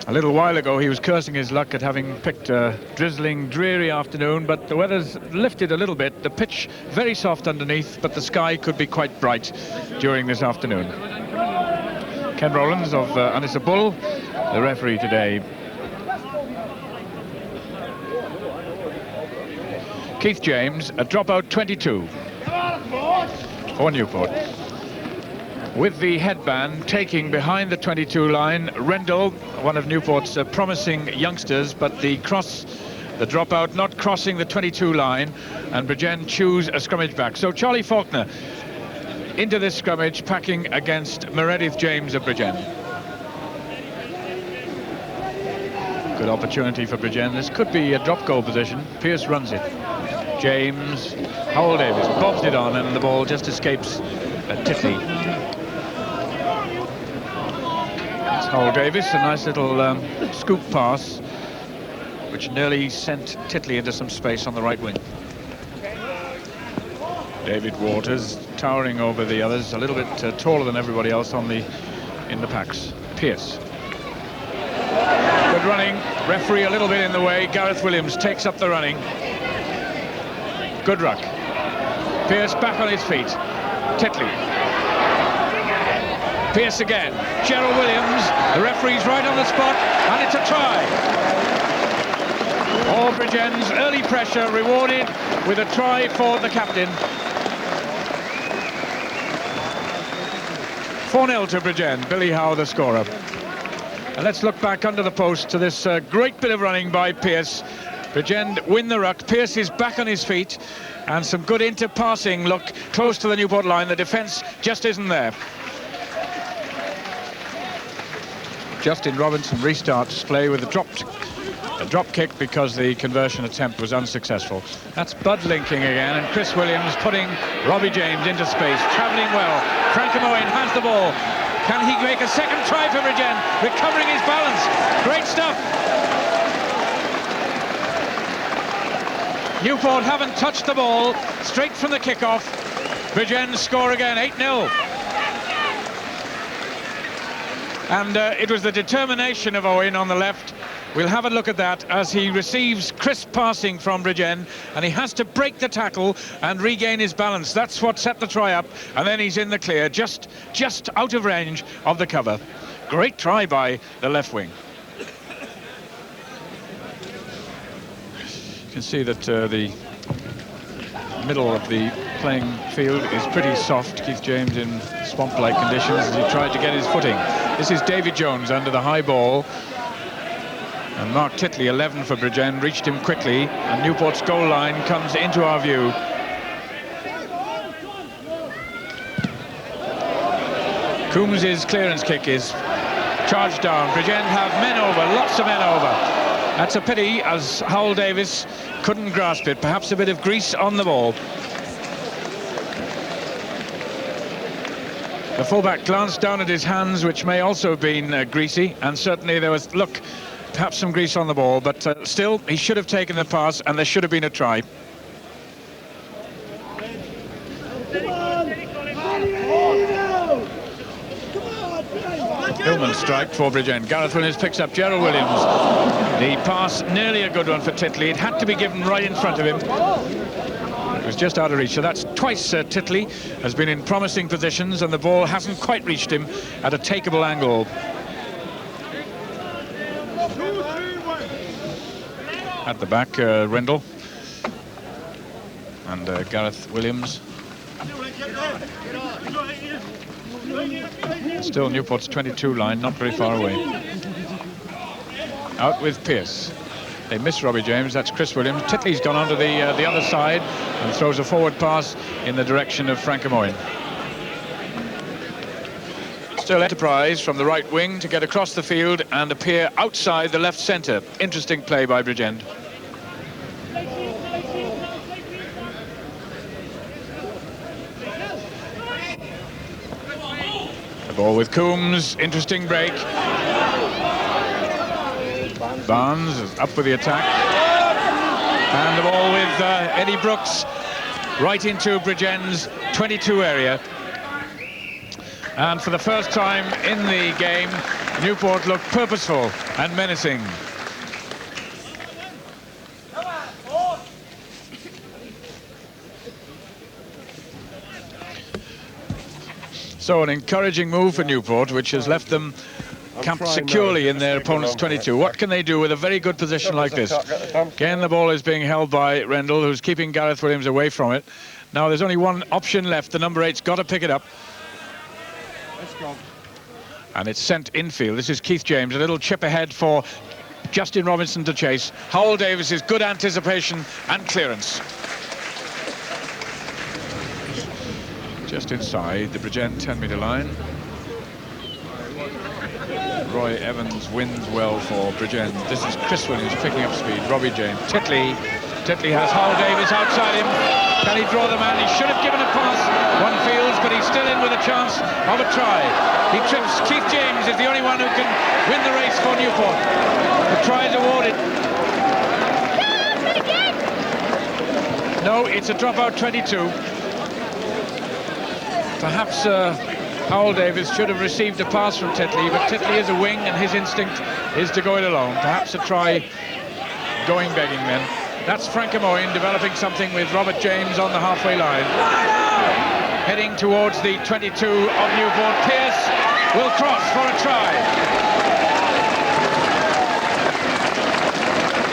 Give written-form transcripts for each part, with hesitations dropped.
A little while ago he was cursing his luck at having picked a drizzling, dreary afternoon, but the weather's lifted a little bit. The pitch very soft underneath, but the sky could be quite bright during this afternoon. Ken Rowlands of Anissa Bull, the referee today. Keith James, a dropout 22 for Newport. With the headband taking behind the 22 line, Rendell, one of Newport's promising youngsters, but the dropout not crossing the 22 line, and Bridgend choose a scrummage back. So Charlie Faulkner into this scrummage, packing against Meredith James of Bridgend. Good opportunity for Bridgend. This could be a drop goal position. Pearce runs it. James, Howell Davis bobs it on, and the ball just escapes Titley. Howell Davis, a nice little scoop pass, which nearly sent Titley into some space on the right wing. David Waters towering over the others, a little bit taller than everybody else in the packs. Pearce. Good running. Referee a little bit in the way. Gareth Williams takes up the running. Good ruck. Pearce back on his feet. Titley. Pearce again. Gerald Williams. The referee's right on the spot, and it's a try. All Bridgend's early pressure rewarded with a try for the captain. 4-0 to Bridgend. Billy Howe the scorer. And let's look back under the post to this great bit of running by Pearce. Bridgend win the ruck. Pearce is back on his feet, and some good inter-passing look close to the Newport line. The defence just isn't there. Justin Robinson restarts play with a drop kick because the conversion attempt was unsuccessful. That's Bud linking again, and Chris Williams putting Robbie James into space, travelling well. Frank Owen has the ball. Can he make a second try for Bridgend? Recovering his balance. Great stuff. Newport haven't touched the ball. Straight from the kickoff. Bridgend score again, 8-0. And it was the determination of Owen on the left. We'll have a look at that as he receives crisp passing from Bridgend, and he has to break the tackle and regain his balance. That's what set the try up, and then he's in the clear, just out of range of the cover. Great try by the left wing. You can see that the middle of the playing field is pretty soft. Keith James in swamp-like conditions as he tried to get his footing. This is David Jones under the high ball. And Mark Titley, 11 for Bridgend, reached him quickly, and Newport's goal line comes into our view. Coombs' clearance kick is charged down. Bridgend have men over, lots of men over. That's a pity, as Howell Davis couldn't grasp it. Perhaps a bit of grease on the ball. The fullback glanced down at his hands, which may also have been greasy, and certainly there was, look, perhaps some grease on the ball, but still, he should have taken the pass, and there should have been a try. Hillman strike for Bridgend. Gareth Williams picks up Gerald Williams. The pass, nearly a good one for Titley. It had to be given right in front of him. It was just out of reach. So that's twice Titley has been in promising positions, and the ball hasn't quite reached him at a takeable angle. At the back, Rendell and Gareth Williams. Still Newport's 22 line, not very far away. Out with Pearce. They miss Robbie James. That's Chris Williams. Titley's gone onto the other side and throws a forward pass in the direction of Frank Owen. Still Enterprise from the right wing to get across the field and appear outside the left centre. Interesting play by Bridgend. The ball with Coombs. Interesting break. Barnes is up with the attack. And the ball with Eddie Brooks right into Bridgend's 22 area. And for the first time in the game, Newport look purposeful and menacing. So an encouraging move for Newport, which has left them camped securely in their opponent's 22. What can they do with a very good position like this? Again, the ball is being held by Rendell, who's keeping Gareth Williams away from it. Now there's only one option left. The number 8's got to pick it up. And it's sent infield. This is Keith James. A little chip ahead for Justin Robinson to chase. Howell Davis's good anticipation and clearance. Just inside the Bridgend 10-metre line. Roy Evans wins well for Bridgend. This is Chris Williams picking up speed. Robbie James. Titley has Howell Davis outside him. Can he draw the man? He should have given a pass. One fields, but he's still in with a chance of a try. He trips. Keith James is the only one who can win the race for Newport. The try is awarded. No, it's a dropout 22. Perhaps Howell Davis should have received a pass from Titley, but Titley is a wing and his instinct is to go it alone. Perhaps a try going begging then. That's Frank Amoyne developing something with Robert James on the halfway line. Heading towards the 22 of Newport. Pearce will cross for a try.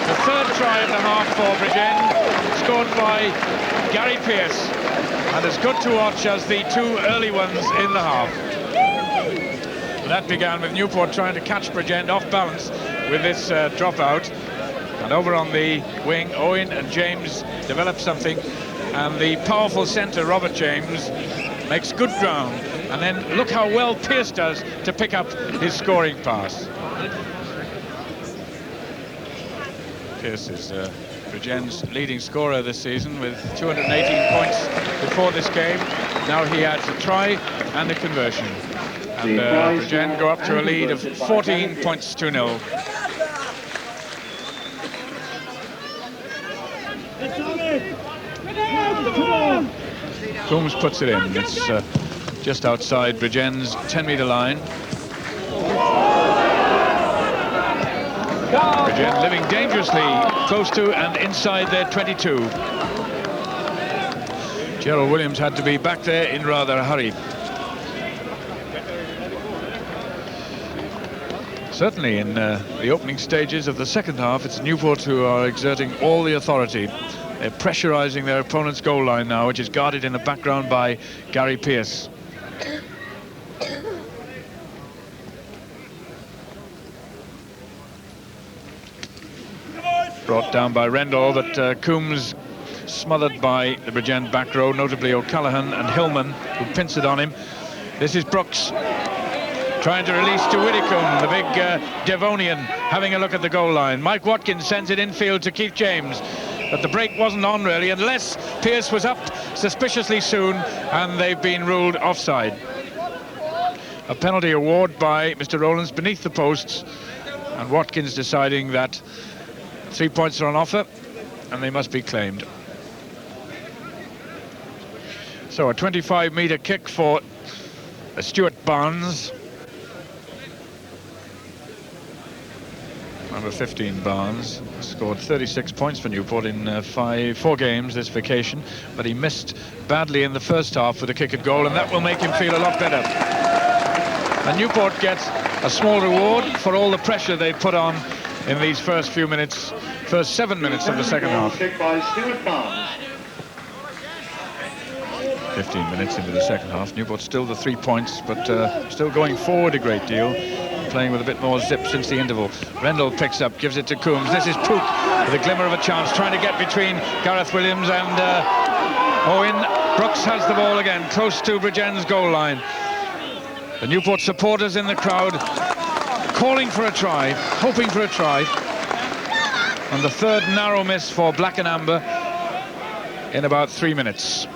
The third try of the half for Bridgend, scored by Gary Pearce. And as good to watch as the two early ones in the half. That began with Newport trying to catch Bridgend off balance with this dropout. And over on the wing, Owen and James develop something. And the powerful centre, Robert James, makes good ground. And then look how well Pearce does to pick up his scoring pass. Pearce is Bridgend's leading scorer this season with 218 points before this game. Now he adds a try and a conversion. And Bridgend go up to a lead of 14 points to 0. Coombs puts it in. It's just outside Bridgend's 10-metre line. Bridgend living dangerously close to and inside their 22. Gerald Williams had to be back there in rather a hurry. Certainly in the opening stages of the second half, it's Newport who are exerting all the authority. They're pressurising their opponent's goal line now, which is guarded in the background by Gary Pearce. Brought down by Rendell, but Coombs smothered by the Bridgend back row, notably O'Callaghan and Hillman, who pinch it on him. This is Brooks trying to release to Widdicombe, the big Devonian, having a look at the goal line. Mike Watkins sends it infield to Keith James, but the break wasn't on really, unless Pearce was up suspiciously soon, and they've been ruled offside. A penalty award by Mr. Rowlands beneath the posts, and Watkins deciding that 3 points are on offer and they must be claimed. So a 25-metre kick for Stuart Barnes. Number 15 Barnes scored 36 points for Newport in 4 games this vacation, but he missed badly in the first half with a kick at goal, and that will make him feel a lot better. And Newport gets a small reward for all the pressure they put on in these first 7 minutes of the second half. 15 minutes into the second half. Newport still the 3 points, but still going forward a great deal, playing with a bit more zip since the interval. Rendell picks up, gives it to Coombs. This is Pook with a glimmer of a chance, trying to get between Gareth Williams and Owen. Brooks has the ball again, close to Bridgend's goal line. The Newport supporters in the crowd calling for a try, hoping for a try. And the third narrow miss for Black and Amber in about 3 minutes.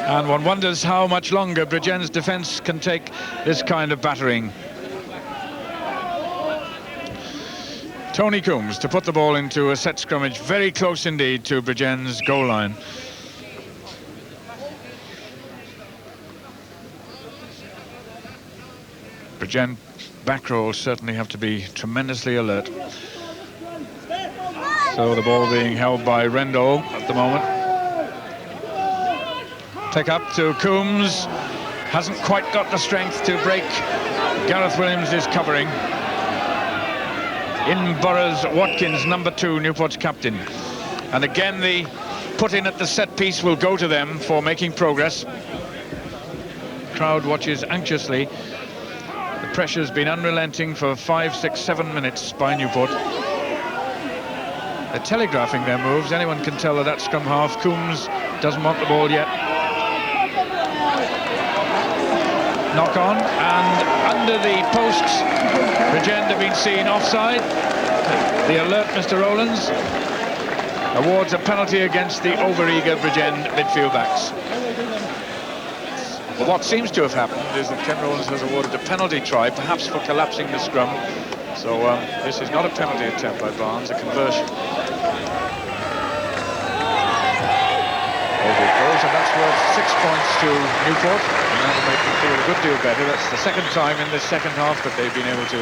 And one wonders how much longer Bridgend's defence can take this kind of battering. Tony Coombs to put the ball into a set scrummage, very close indeed to Bridgend's goal line. Bridgend back row certainly have to be tremendously alert. So the ball being held by Rendell at the moment. Pick up to Coombs. Hasn't quite got the strength to break. Gareth Williams is covering. In Burrows Watkins, number 2, Newport's captain. And again, the put-in at the set piece will go to them for making progress. Crowd watches anxiously. The pressure's been unrelenting for 5, 6, 7 minutes by Newport. They're telegraphing their moves. Anyone can tell that scrum half. Coombs doesn't want the ball yet. Knock on, and under the posts, Bridgend have been seen offside. The alert Mr. Rowlands awards a penalty against the over-eager Bridgend midfield backs. What seems to have happened is that Ken Rowlands has awarded a penalty try, perhaps for collapsing the scrum. So this is not a penalty attempt by Barnes, a conversion. Over it goes, and that's worth 6 points to Newport. And that'll make them feel a good deal better. That's the second time in this second half that they've been able to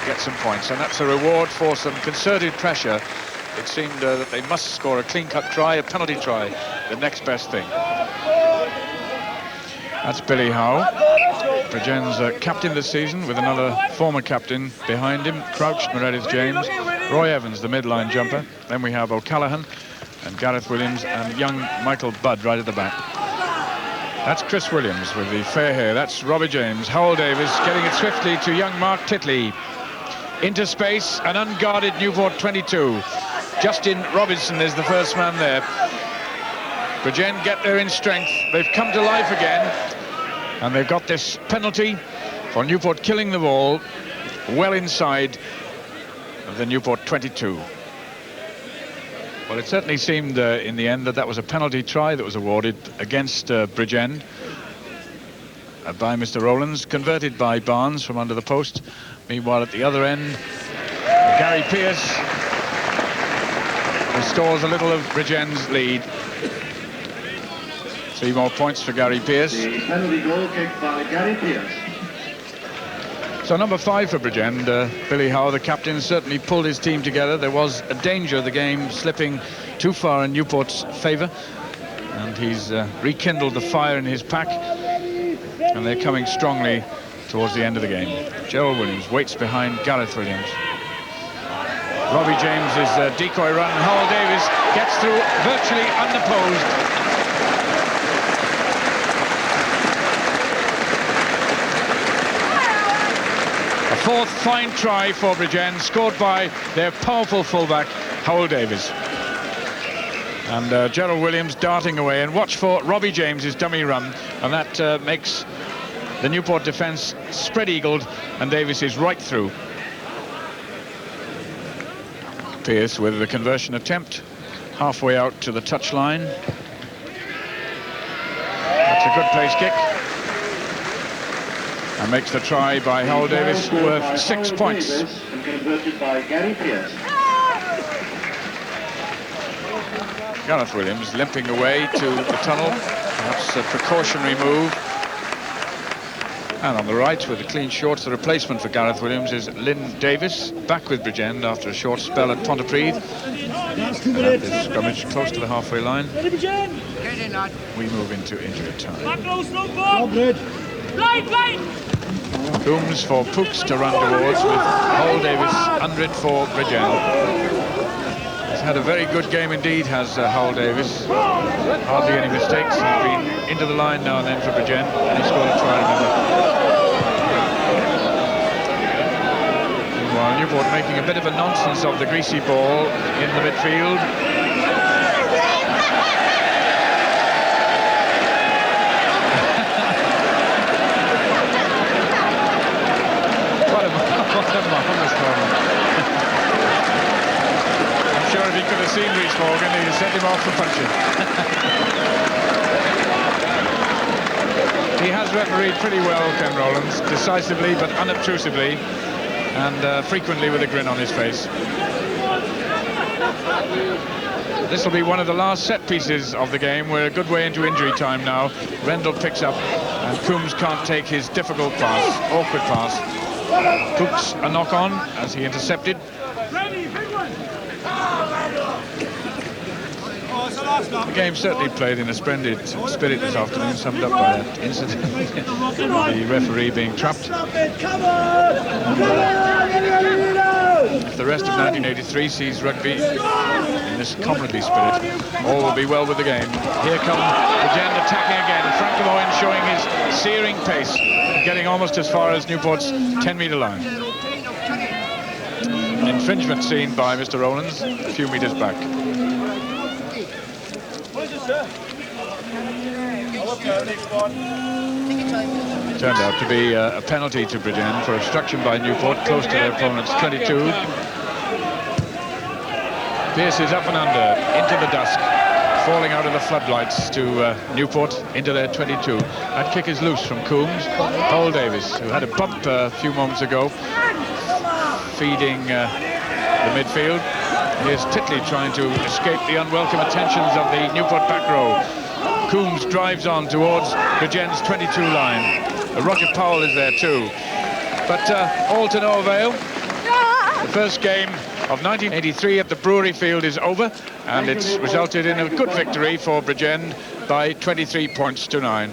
get some points, and that's a reward for some concerted pressure. It seemed that they must score a clean-cut try, a penalty try, the next best thing. That's Billy Howe, Bridgend's captain this season, with another former captain behind him, crouched Meredith James, Roy Evans, the midline jumper. Then we have O'Callaghan and Gareth Williams and young Michael Budd right at the back. That's Chris Williams with the fair hair. That's Robbie James. Howell Davis getting it swiftly to young Mark Titley. Into space, an unguarded Newport 22. Justin Robinson is the first man there. Bridgend get there in strength. They've come to life again. And they've got this penalty for Newport killing the ball well inside of the Newport 22. Well, it certainly seemed in the end that that was a penalty try that was awarded against Bridgend by Mr. Rowlands, converted by Barnes from under the post. Meanwhile, at the other end, Gary Pearce restores a little of Bridgend's lead. 3 more points for Gary Pearce. The penalty goal kicked by Gary Pearce. So number 5 for Bridgend, Billy Howe, the captain, certainly pulled his team together. There was a danger of the game slipping too far in Newport's favour, and he's rekindled the fire in his pack, and they're coming strongly towards the end of the game. Gerald Williams waits behind Gareth Williams. Robbie James's decoy run, and Howell Davis gets through virtually unopposed. Fourth fine try for Bridgend, scored by their powerful fullback, Howell Davis. And Gerald Williams darting away, and watch for Robbie James's dummy run, and that makes the Newport defence spread-eagled, and Davis is right through. Pearce with the conversion attempt, halfway out to the touchline. That's a good place kick. And makes the try by Howell Davis worth 6 points. And converted by Gary Pearce. Gareth Williams limping away to the tunnel, perhaps a precautionary move. And on the right with the clean shorts, the replacement for Gareth Williams is Lynn Davis, back with Bridgend after a short spell at Pontypridd. This scrummage close to the halfway line. We move into injury time. Coombs for Pooks to run towards, with Howell Davis under it for Bridgend. He's had a very good game indeed, has Howell Davis. Hardly any mistakes. He's been into the line now and then for Bridgend, and he scored a try, remember. Meanwhile, Newport making a bit of a nonsense of the greasy ball in the midfield. What a marvellous moment. I'm sure if he could have seen Rhys Morgan, he'd have sent him off for punching. He has refereed pretty well, Ken Rowlands, decisively but unobtrusively, and frequently with a grin on his face. This will be one of the last set pieces of the game. We're a good way into injury time now. Rendell picks up And Coombs can't take his difficult pass, awkward pass. Cooks a knock on as he intercepted. The game certainly played in a splendid spirit this afternoon, summed up by that incident. The referee being trapped. If the rest of 1983 sees rugby in this comradely spirit, all will be well with the game. Here come Bridgend attacking again. Frank Moen showing his searing pace, getting almost as far as Newport's 10-metre line. An infringement seen by Mr. Rowlands a few metres back. Turned out to be a penalty to Bridgend for obstruction by Newport, close to their opponent's 22. Pearce is up and under, into the dusk, falling out of the floodlights to Newport, into their 22. That kick is loose from Coombs. Paul Davis, who had a bump a few moments ago, feeding the midfield. Here's Titley trying to escape the unwelcome attentions of the Newport back row. Coombs drives on towards Bridgend's 22 line. Rocket Powell is there too. But all to no avail. The first game of 1983 at the Brewery Field is over, and it's resulted in a good victory for Bridgend by 23 points to 9.